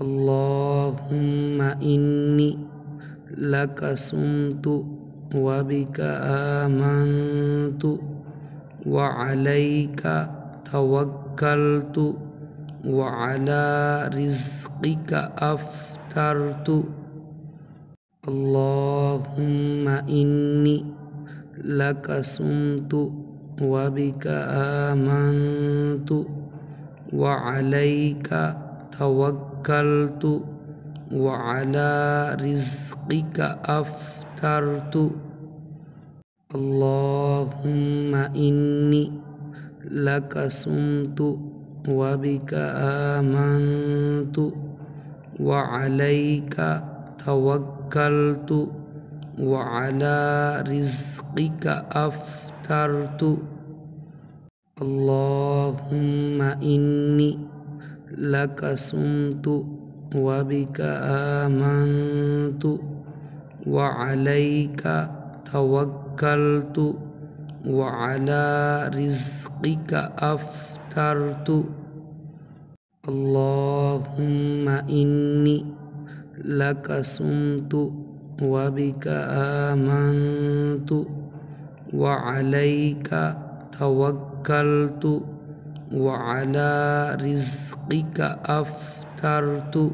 اللهم إني لك صمت وبك آمنت وعليك توكلت وعلى رزقك أفطرت اللهم إني لك صمت وبك آمنت وعليك توكلت وعلى رزقك أفطرت اللهم إني لك صمت وبك آمنت وعليك توكلت وعلى رزقك أفطرت اللهم إني لك صمت وبك آمنت وعليك توكلت وعلى رزقك أفطرت اللهم إني لك صمت وبك آمنت وعليك توكلت وعلى رزقك أفطرت